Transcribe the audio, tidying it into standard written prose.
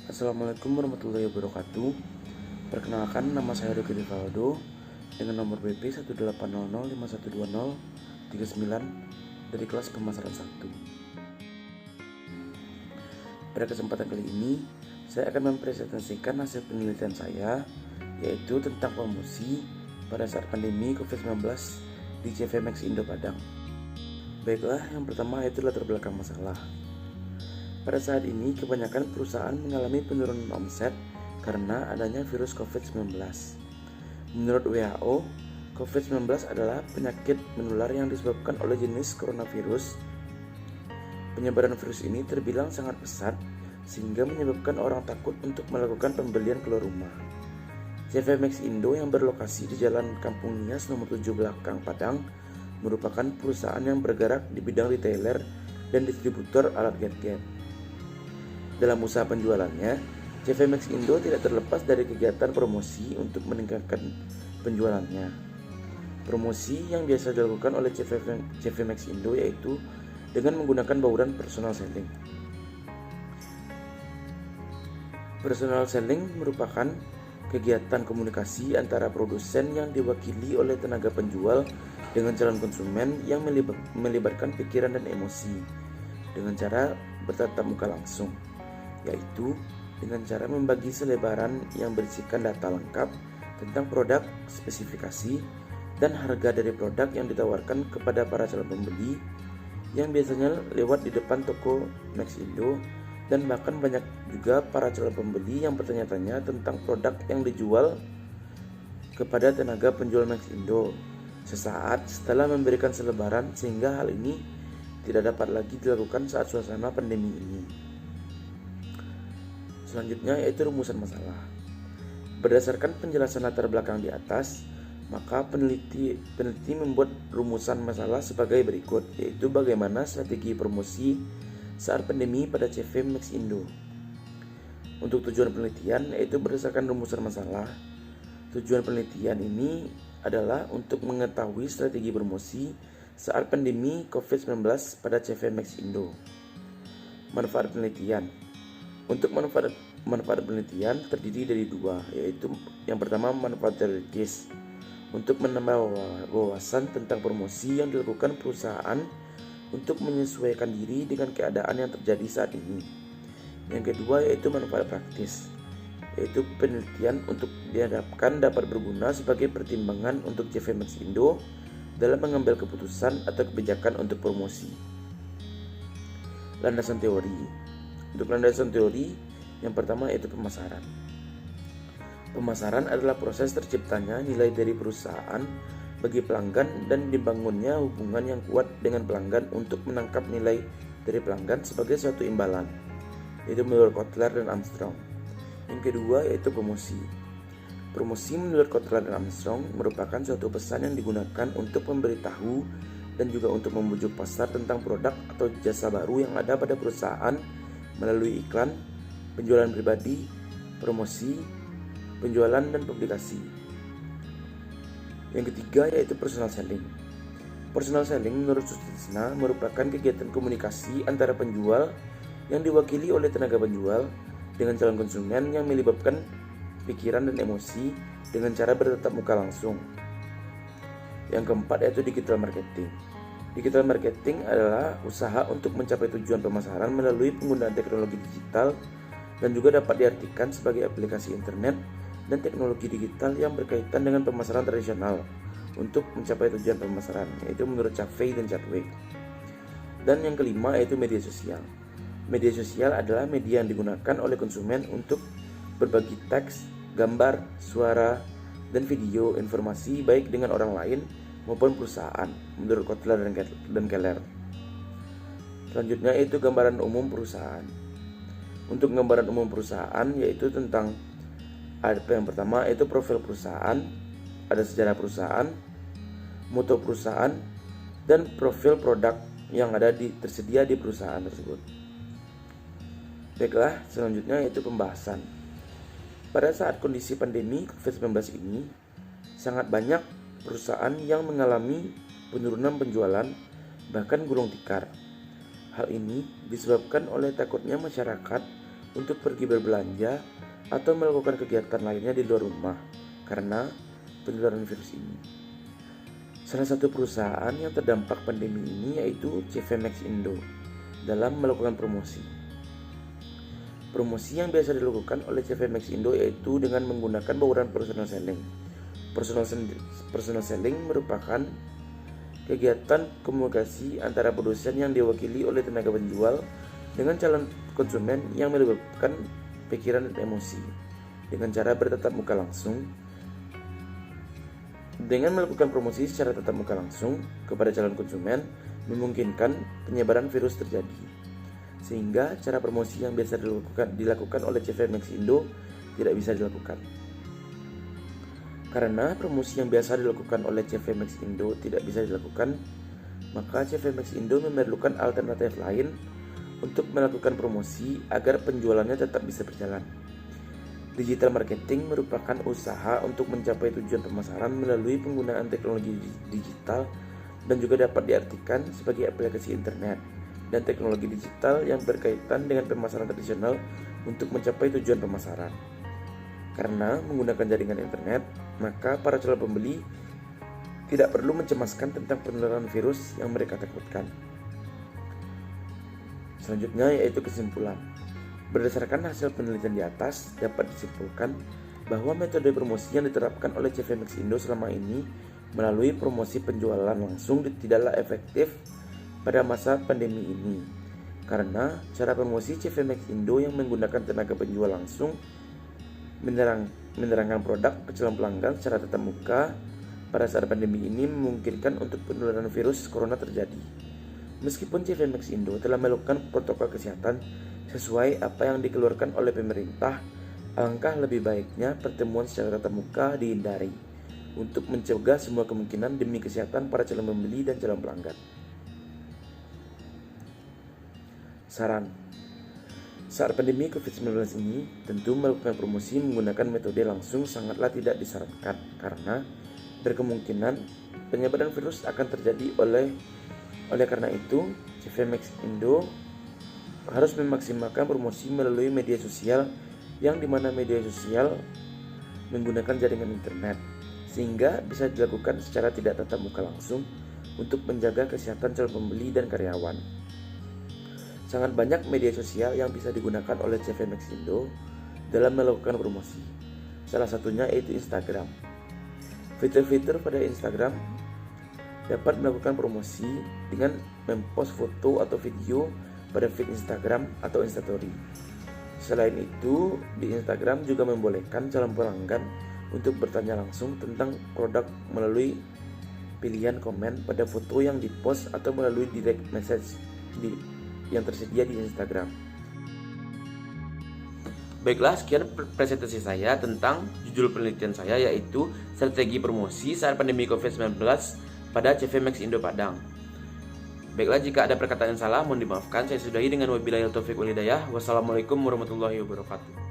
Assalamualaikum warahmatullahi wabarakatuh. Perkenalkan, nama saya Riki Rivaldo dengan nomor BP 18005120039 dari kelas pemasaran 1. Pada kesempatan kali ini, saya akan mempresentasikan hasil penelitian saya, yaitu tentang promosi pada saat pandemi COVID-19 di CV Max Indo Padang. Baiklah, yang pertama yaitu latar belakang masalah. Pada saat ini, kebanyakan perusahaan mengalami penurunan omset karena adanya virus COVID-19. Menurut WHO, COVID-19 adalah penyakit menular yang disebabkan oleh jenis coronavirus. Penyebaran virus ini terbilang sangat pesat, sehingga menyebabkan orang takut untuk melakukan pembelian keluar rumah. CV Max Indo yang berlokasi di Jalan Kampung Nias nomor 7 Belakang Padang merupakan perusahaan yang bergerak di bidang retailer dan distributor alat gadget. Dalam usaha penjualannya, CV Max Indo tidak terlepas dari kegiatan promosi untuk meningkatkan penjualannya. Promosi yang biasa dilakukan oleh CV Max Indo yaitu dengan menggunakan bauran personal selling. Personal selling merupakan kegiatan komunikasi antara produsen yang diwakili oleh tenaga penjual dengan calon konsumen yang melibatkan pikiran dan emosi dengan cara bertatap muka langsung, yaitu dengan cara membagi selebaran yang berisikan data lengkap tentang produk, spesifikasi, dan harga dari produk yang ditawarkan kepada para calon pembeli yang biasanya lewat di depan toko Max Indo, dan bahkan banyak juga para calon pembeli yang bertanya-tanya tentang produk yang dijual kepada tenaga penjual Max Indo sesaat setelah memberikan selebaran, sehingga hal ini tidak dapat lagi dilakukan saat suasana pandemi ini. Selanjutnya yaitu rumusan masalah. Berdasarkan penjelasan latar belakang di atas, maka peneliti membuat rumusan masalah sebagai berikut, yaitu bagaimana strategi promosi saat pandemi pada CV Max Indo. Untuk tujuan penelitian yaitu berdasarkan rumusan masalah. Tujuan penelitian ini adalah untuk mengetahui strategi promosi saat pandemi COVID-19 pada CV Max Indo. Manfaat penelitian. Untuk manfaat penelitian terdiri dari dua, yaitu yang pertama manfaat teoritis untuk menambah wawasan tentang promosi yang dilakukan perusahaan untuk menyesuaikan diri dengan keadaan yang terjadi saat ini. Yang kedua yaitu manfaat praktis, yaitu penelitian untuk diharapkan dapat berguna sebagai pertimbangan untuk CV Max Indo dalam mengambil keputusan atau kebijakan untuk promosi. Landasan teori. Untuk landasan teori, yang pertama yaitu pemasaran. Pemasaran adalah proses terciptanya nilai dari perusahaan bagi pelanggan dan dibangunnya hubungan yang kuat dengan pelanggan untuk menangkap nilai dari pelanggan sebagai suatu imbalan, yaitu menurut Kotler dan Armstrong. Yang kedua yaitu promosi. Promosi menurut Kotler dan Armstrong merupakan suatu pesan yang digunakan untuk memberitahu dan juga untuk membujuk pasar tentang produk atau jasa baru yang ada pada perusahaan melalui iklan, penjualan pribadi, promosi, penjualan, dan publikasi. Yang ketiga yaitu personal selling. Personal selling menurut Sutisna merupakan kegiatan komunikasi antara penjual yang diwakili oleh tenaga penjual dengan calon konsumen yang melibatkan pikiran dan emosi dengan cara bertatap muka langsung. Yang keempat yaitu digital marketing. Digital marketing adalah usaha untuk mencapai tujuan pemasaran melalui penggunaan teknologi digital dan juga dapat diartikan sebagai aplikasi internet dan teknologi digital yang berkaitan dengan pemasaran tradisional untuk mencapai tujuan pemasaran, yaitu menurut Chavez dan Chadwick. Dan yang kelima yaitu media sosial. Media sosial adalah media yang digunakan oleh konsumen untuk berbagi teks, gambar, suara, dan video informasi baik dengan orang lain maupun perusahaan, menurut Kotler dan Keller. Selanjutnya yaitu gambaran umum perusahaan. Untuk gambaran umum perusahaan yaitu tentang yang pertama yaitu profil perusahaan, ada sejarah perusahaan, mutu perusahaan, dan profil produk yang ada tersedia di perusahaan tersebut. Baiklah, selanjutnya yaitu pembahasan. Pada saat kondisi pandemi COVID-19 ini, sangat banyak perusahaan yang mengalami penurunan penjualan, bahkan gulung tikar. Hal ini disebabkan oleh takutnya masyarakat untuk pergi berbelanja atau melakukan kegiatan lainnya di luar rumah karena penularan virus ini. Salah satu perusahaan yang terdampak pandemi ini yaitu CV Max Indo dalam melakukan promosi. Promosi yang biasa dilakukan oleh CV Max Indo yaitu dengan menggunakan bauran personal selling. Personal selling merupakan kegiatan komunikasi antara produsen yang diwakili oleh tenaga penjual dengan calon konsumen yang melibatkan pikiran dan emosi dengan cara bertatap muka langsung. Dengan melakukan promosi secara tatap muka langsung kepada calon konsumen memungkinkan penyebaran virus terjadi, sehingga cara promosi yang biasa dilakukan oleh CV Max Indo tidak bisa dilakukan. Karena promosi yang biasa dilakukan oleh CV Max Indo tidak bisa dilakukan, maka CV Max Indo memerlukan alternatif lain untuk melakukan promosi agar penjualannya tetap bisa berjalan. Digital marketing merupakan usaha untuk mencapai tujuan pemasaran melalui penggunaan teknologi digital dan juga dapat diartikan sebagai aplikasi internet dan teknologi digital yang berkaitan dengan pemasaran tradisional untuk mencapai tujuan pemasaran. Karena menggunakan jaringan internet, maka para calon pembeli tidak perlu mencemaskan tentang penularan virus yang mereka takutkan. Selanjutnya yaitu kesimpulan. Berdasarkan hasil penelitian di atas, dapat disimpulkan bahwa metode promosi yang diterapkan oleh CV Max Indo selama ini melalui promosi penjualan langsung tidaklah efektif pada masa pandemi ini. Karena cara promosi CV Max Indo yang menggunakan tenaga penjual langsung menerangkan produk ke calon pelanggan secara tatap muka pada saat pandemi ini memungkinkan untuk penularan virus corona terjadi. Meskipun CV Max Indo telah melakukan protokol kesehatan sesuai apa yang dikeluarkan oleh pemerintah, alangkah lebih baiknya pertemuan secara tatap muka dihindari untuk mencegah semua kemungkinan demi kesehatan para calon pembeli dan calon pelanggan. Saran: saat pandemi COVID-19 ini, tentu melakukan promosi menggunakan metode langsung sangatlah tidak disarankan karena berkemungkinan penyebaran virus akan terjadi. Oleh karena itu, CV Max Indo harus memaksimalkan promosi melalui media sosial yang dimana media sosial menggunakan jaringan internet sehingga bisa dilakukan secara tidak tatap muka langsung untuk menjaga kesehatan calon pembeli dan karyawan. Sangat banyak media sosial yang bisa digunakan oleh CV Max Indo dalam melakukan promosi. Salah satunya yaitu Instagram. Fitur-fitur pada Instagram dapat melakukan promosi dengan mempost foto atau video pada feed Instagram atau Instastory. Selain itu, di Instagram juga membolehkan calon pelanggan untuk bertanya langsung tentang produk melalui pilihan komen pada foto yang dipost atau melalui direct message yang tersedia di Instagram. Baiklah, sekian presentasi saya tentang judul penelitian saya yaitu strategi promosi saat pandemi COVID-19 pada CV Max Indo Padang. Baiklah, jika ada perkataan yang salah mohon dimaafkan. Saya sudahi dengan wabillahi taufiq wal hidayah. Wassalamualaikum warahmatullahi wabarakatuh.